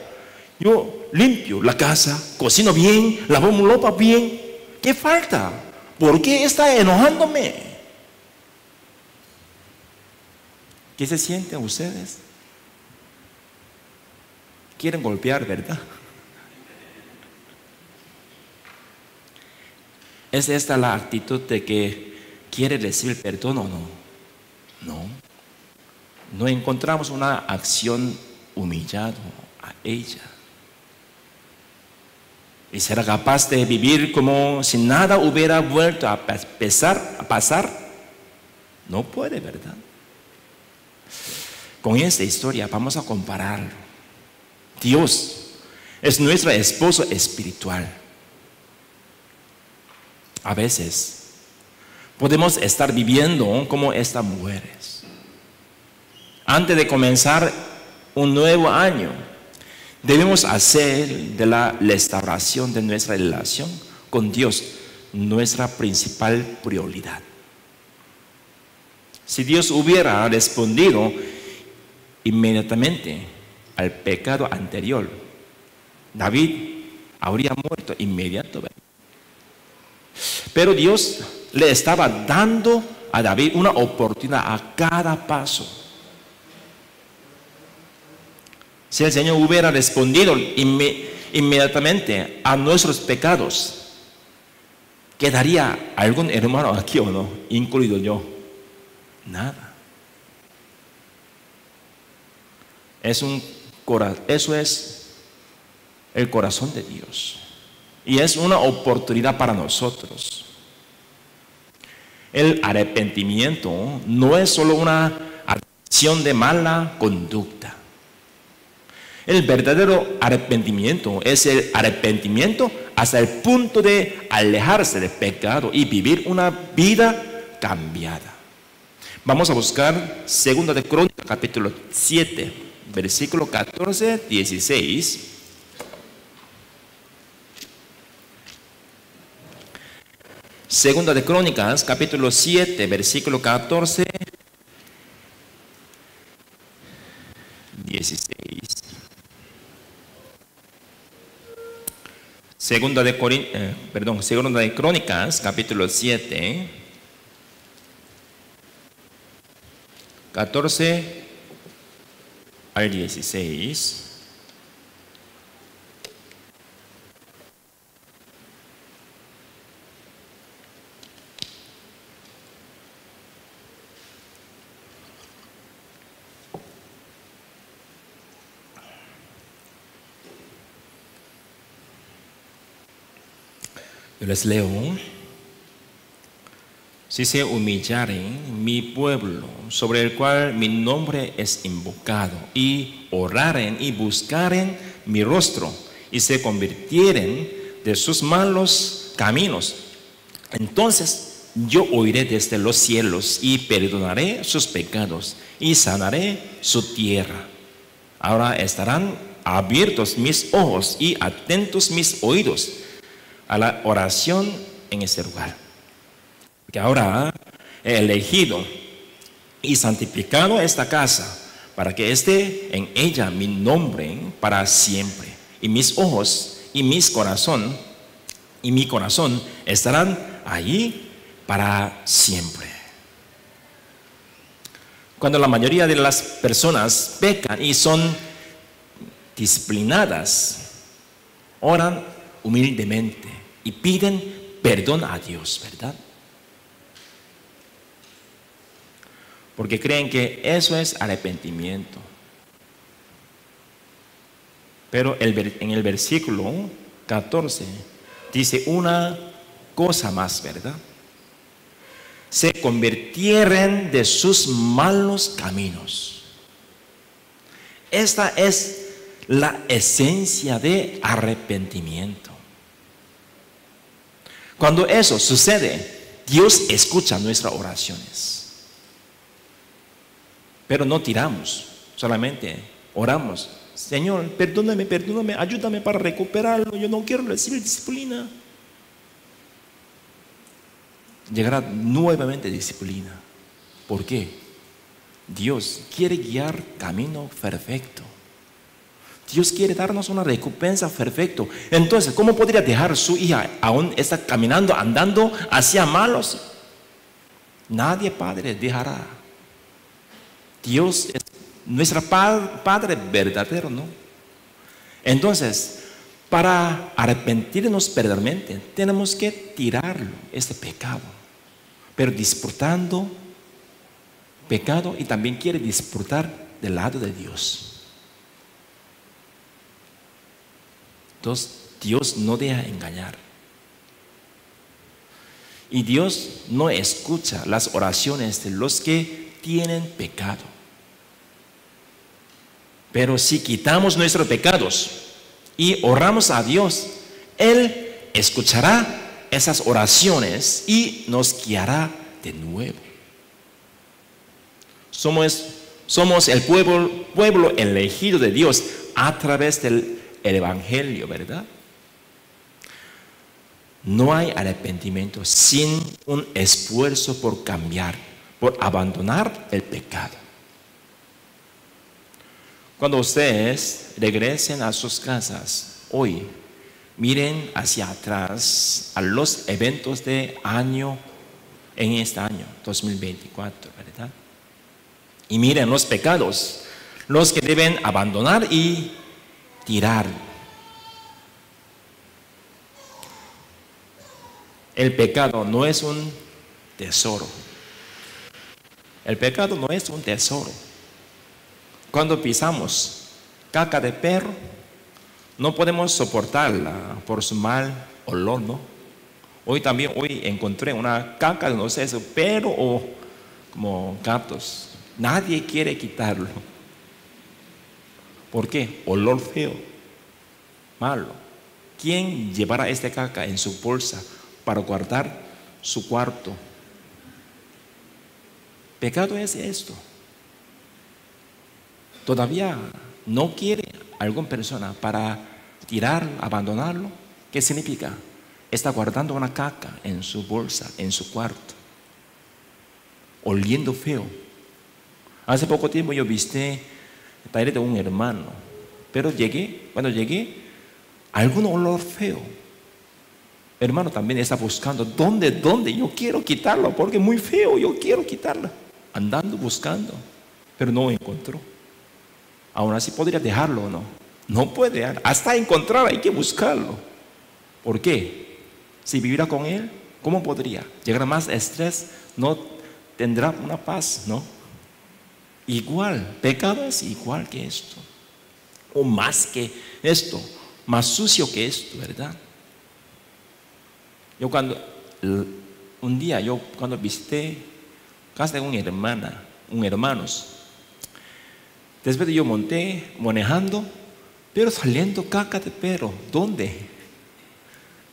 yo limpio la casa, cocino bien, lavo mi ropa bien. ¿Qué falta? ¿Por qué está enojándome? ¿Qué se sienten ustedes? Quieren golpear, ¿verdad? ¿Es esta la actitud de que quiere recibir perdón o no? No encontramos una acción humillada a ella. ¿Y será capaz de vivir como si nada hubiera vuelto a pasar? No puede, ¿verdad? Con esta historia vamos a compararlo. Dios es nuestro esposo espiritual. A veces podemos estar viviendo como estas mujeres. Antes de comenzar un nuevo año, debemos hacer de la restauración de nuestra relación con Dios nuestra principal prioridad. Si Dios hubiera respondido inmediatamente al pecado anterior, David habría muerto inmediatamente. Pero Dios le estaba dando a David una oportunidad a cada paso. Si el Señor hubiera respondido inmediatamente a nuestros pecados, ¿quedaría algún hermano aquí o no? Incluido yo. Nada. Eso es el corazón de Dios. Y es una oportunidad para nosotros. El arrepentimiento no es solo una acción de mala conducta. El verdadero arrepentimiento es el arrepentimiento hasta el punto de alejarse del pecado y vivir una vida cambiada. Vamos a buscar 2 de Crónicas, capítulo 7, versículo 14, 16. Segunda de Crónicas, capítulo 7, versículo 14, 16. Segunda de Crónicas, capítulo 7, 14 al 16. Yo les leo. si se humillaren mi pueblo, sobre el cual mi nombre es invocado, y oraren y buscaren mi rostro, y se convirtieren de sus malos caminos, entonces yo oiré desde los cielos y perdonaré sus pecados y sanaré su tierra. Ahora estarán abiertos mis ojos y atentos mis oídos a la oración en este lugar. Que ahora he elegido y santificado esta casa para que esté en ella mi nombre para siempre. Y mis ojos y mi corazón estarán allí para siempre. Cuando la mayoría de las personas pecan y son disciplinadas, oran humildemente y piden perdón a Dios, ¿verdad? Porque creen que eso es arrepentimiento. Pero en el versículo 14 dice una cosa más, ¿verdad? Se convirtieron de sus malos caminos. Esta es la esencia de arrepentimiento. Cuando eso sucede, Dios escucha nuestras oraciones. Pero no tiramos, solamente oramos. Señor, perdóname, ayúdame para recuperarlo. Yo no quiero recibir disciplina. Llegará nuevamente disciplina. ¿Por qué? Dios quiere guiar camino perfecto. Dios quiere darnos una recompensa perfecta. Entonces, ¿cómo podría dejar a su hija aún está caminando, andando hacia malos? Nadie, Padre, dejará. Dios es nuestro Padre verdadero, ¿no? Entonces, para arrepentirnos verdaderamente, tenemos que tirarlo, este pecado. Pero disfrutando pecado y también quiere disfrutar del lado de Dios. Entonces, Dios no deja engañar. Y Dios no escucha las oraciones de los que tienen pecado. Pero si quitamos nuestros pecados y oramos a Dios, Él escuchará esas oraciones y nos guiará de nuevo. Somos el pueblo elegido de Dios a través del Evangelio, ¿verdad? No hay arrepentimiento sin un esfuerzo por cambiar, por abandonar el pecado. Cuando ustedes regresen a sus casas hoy, miren hacia atrás a los eventos de año, en este año 2024, ¿verdad? Y miren los pecados, los que deben abandonar y tirar. El pecado no es un tesoro. El pecado no es un tesoro. Cuando pisamos caca de perro, no podemos soportarla por su mal olor, ¿no? Hoy encontré una caca de no sé, perro o como gatos. Nadie quiere quitarlo. ¿Por qué? Olor feo, malo. ¿Quién llevará esta caca en su bolsa para guardar su cuarto? Pecado es esto. Todavía no quiere alguna persona para tirar, abandonarlo. ¿Qué significa? Está guardando una caca en su bolsa, en su cuarto, oliendo feo. Hace poco tiempo yo visité el taller de un hermano, pero cuando llegué, algún olor feo. El hermano también está buscando ¿dónde? Yo quiero quitarlo porque es muy feo, yo quiero quitarlo. Andando, buscando, pero no encontró. Aún así podría dejarlo o no. No puede, hasta encontrar hay que buscarlo. ¿Por qué? Si viviera con él, ¿cómo podría? Llegará más estrés, no tendrá una paz, ¿no? Igual, pecado es igual que esto. O más que esto, más sucio que esto, ¿verdad? Yo cuando un día yo cuando visité casa de un hermanos, después de yo monté manejando, pero saliendo caca de perro. ¿Dónde?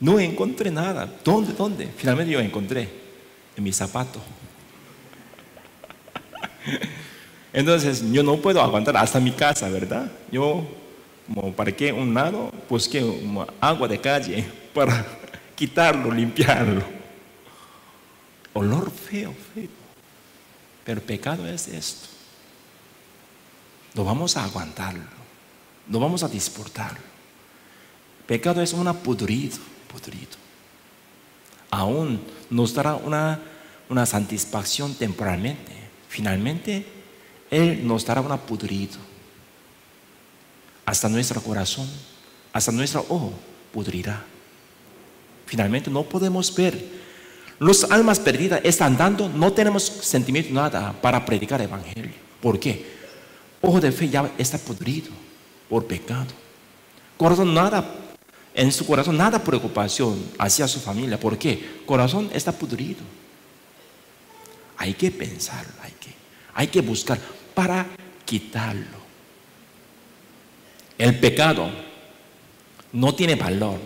No encontré nada. ¿Dónde? Finalmente yo encontré en mi zapato. Entonces yo no puedo aguantar hasta mi casa, ¿verdad? Yo como parqué un lado, busqué agua de calle para quitarlo, limpiarlo. Olor feo, feo. Pero pecado es esto. No vamos a aguantarlo, no vamos a disfrutarlo. Pecado es una pudrido. Aún nos dará una satisfacción temporalmente. Finalmente, Él nos dará una pudrido. Hasta nuestro corazón, hasta nuestro ojo pudrirá. Finalmente no podemos ver. Las almas perdidas están dando, no tenemos sentimiento nada para predicar el evangelio. ¿Por qué? Ojo de fe ya está pudrido por pecado. Corazón nada, en su corazón nada preocupación hacia su familia. ¿Por qué? Corazón está pudrido. Hay que pensar, hay que buscar para quitarlo. El pecado no tiene valor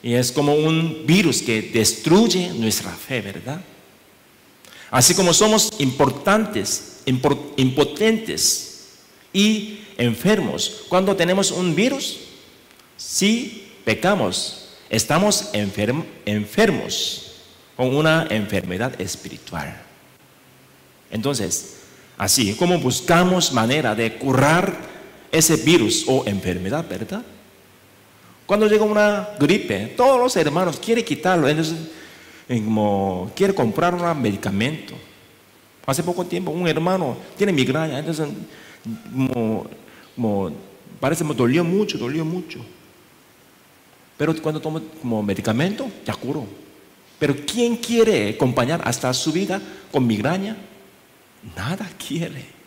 y es como un virus que destruye nuestra fe, ¿verdad? Así como somos impotentes y enfermos cuando tenemos un virus, si pecamos, estamos enfermos con una enfermedad espiritual. Entonces, así como buscamos manera de curar ese virus o enfermedad, ¿verdad? Cuando llega una gripe, todos los hermanos quieren quitarlo, entonces como quiere comprar un medicamento. Hace poco tiempo un hermano tiene migraña, entonces parece que me dolió mucho. Pero cuando toma como medicamento, ya curó. Pero ¿quién quiere acompañar hasta su vida con migraña? Nada quiere.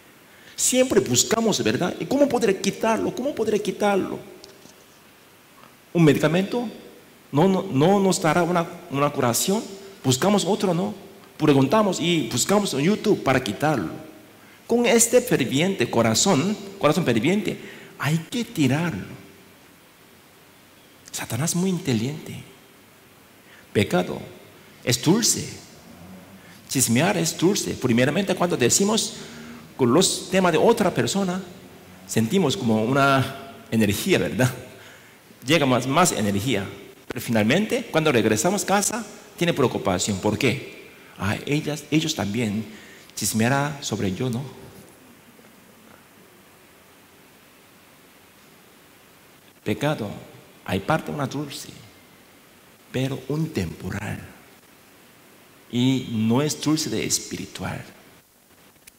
Siempre buscamos, ¿verdad? ¿Y cómo podré quitarlo? Un medicamento no nos dará una curación. Buscamos otro, ¿no? Preguntamos y buscamos en YouTube para quitarlo. Con este ferviente corazón ferviente, hay que tirarlo. Satanás es muy inteligente. Pecado es dulce. Chismear es dulce. Primeramente cuando decimos con los temas de otra persona, sentimos como una energía, ¿verdad? Llega más energía. Pero finalmente, cuando regresamos a casa, tiene preocupación. ¿Por qué? Ellos también chismearán sobre yo, ¿no? Pecado, hay parte una dulce, pero un temporal. Y no es dulce de espiritual.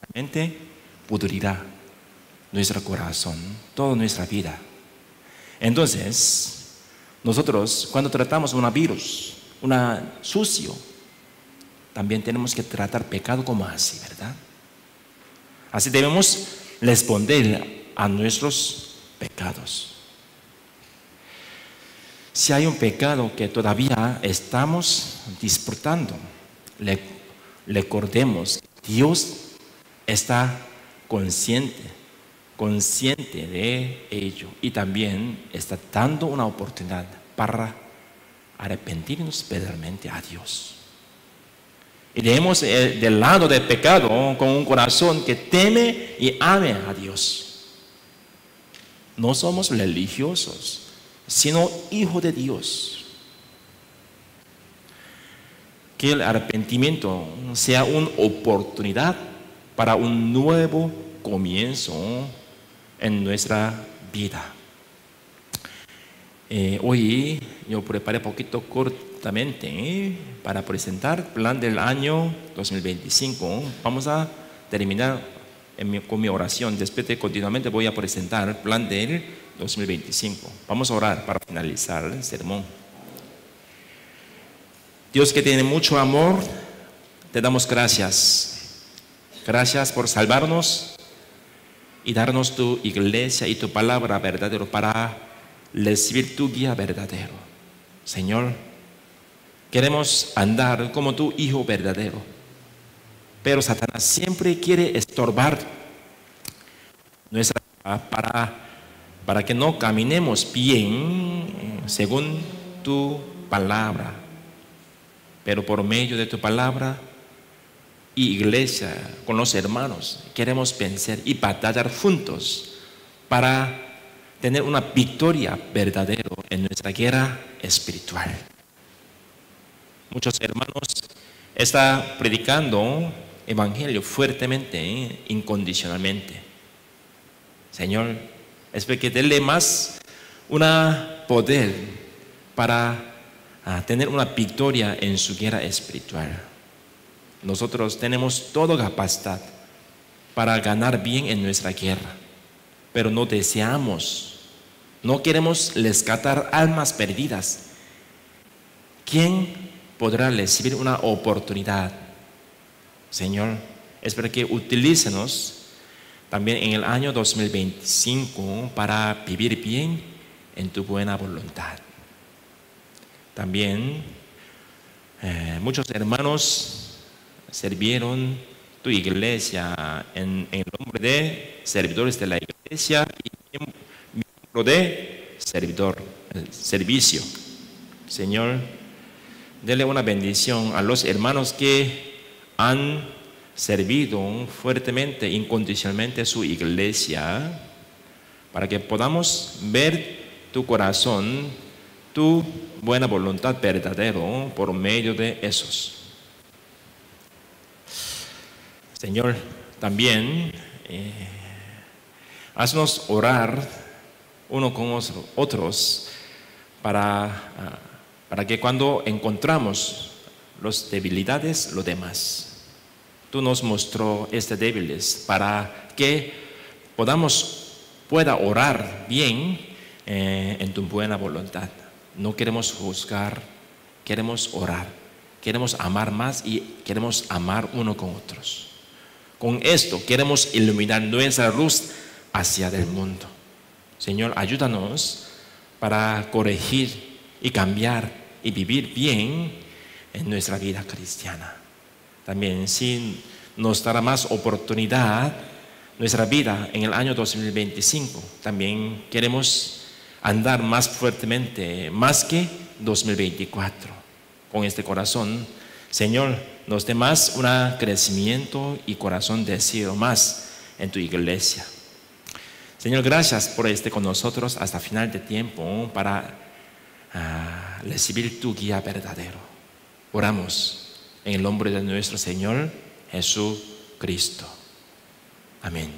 Realmente pudrirá nuestro corazón, toda nuestra vida. Entonces, nosotros cuando tratamos un virus, una sucio, también tenemos que tratar pecado como así, ¿verdad? Así debemos responder a nuestros pecados. Si hay un pecado que todavía estamos disfrutando, recordemos, Dios está consciente de ello y también está dando una oportunidad para arrepentirnos verdaderamente a Dios. Y dejemos del lado del pecado con un corazón que teme y ame a Dios. No somos religiosos, sino hijos de Dios. Que el arrepentimiento sea una oportunidad para un nuevo comienzo en nuestra vida. Hoy yo preparé un poquito cortamente para presentar el plan del año 2025. Vamos a terminar con mi oración. Después continuamente voy a presentar el plan del 2025. Vamos a orar para finalizar el sermón. Dios que tiene mucho amor, te damos gracias. Gracias por salvarnos y darnos tu iglesia y tu palabra verdadera para recibir tu guía verdadero. Señor, queremos andar como tu Hijo verdadero, pero Satanás siempre quiere estorbar nuestra vida para que no caminemos bien según tu palabra. Pero por medio de tu palabra y iglesia, con los hermanos, queremos vencer y batallar juntos para tener una victoria verdadera en nuestra guerra espiritual. Muchos hermanos están predicando evangelio fuertemente, incondicionalmente. Señor, espero que déle más una poder para tener una victoria en su guerra espiritual. Nosotros tenemos toda capacidad para ganar bien en nuestra guerra, pero no deseamos, no queremos rescatar almas perdidas. ¿Quién podrá recibir una oportunidad? Señor, espero que utilícenos también en el año 2025 para vivir bien en tu buena voluntad. También muchos hermanos sirvieron tu iglesia en el nombre de servidores de la iglesia y miembro de servicio. Señor, dele una bendición a los hermanos que han servido fuertemente, incondicionalmente su iglesia, para que podamos ver tu corazón, tu buena voluntad verdadero por medio de esos. Señor, también haznos orar uno con otros para que cuando encontramos las debilidades, los demás, tú nos mostró estas débiles para que pueda orar bien en tu buena voluntad. No queremos juzgar, queremos orar, queremos amar más y queremos amar uno con otros. Con esto queremos iluminar nuestra luz hacia el mundo. Señor, ayúdanos para corregir y cambiar y vivir bien en nuestra vida cristiana. También si nos dará más oportunidad nuestra vida en el año 2025, también queremos andar más fuertemente, más que 2024. Con este corazón, Señor, nos dé más un crecimiento y corazón deseo más en tu iglesia. Señor, gracias por estar con nosotros hasta final de tiempo para recibir tu guía verdadero. Oramos en el nombre de nuestro Señor Jesucristo. Amén.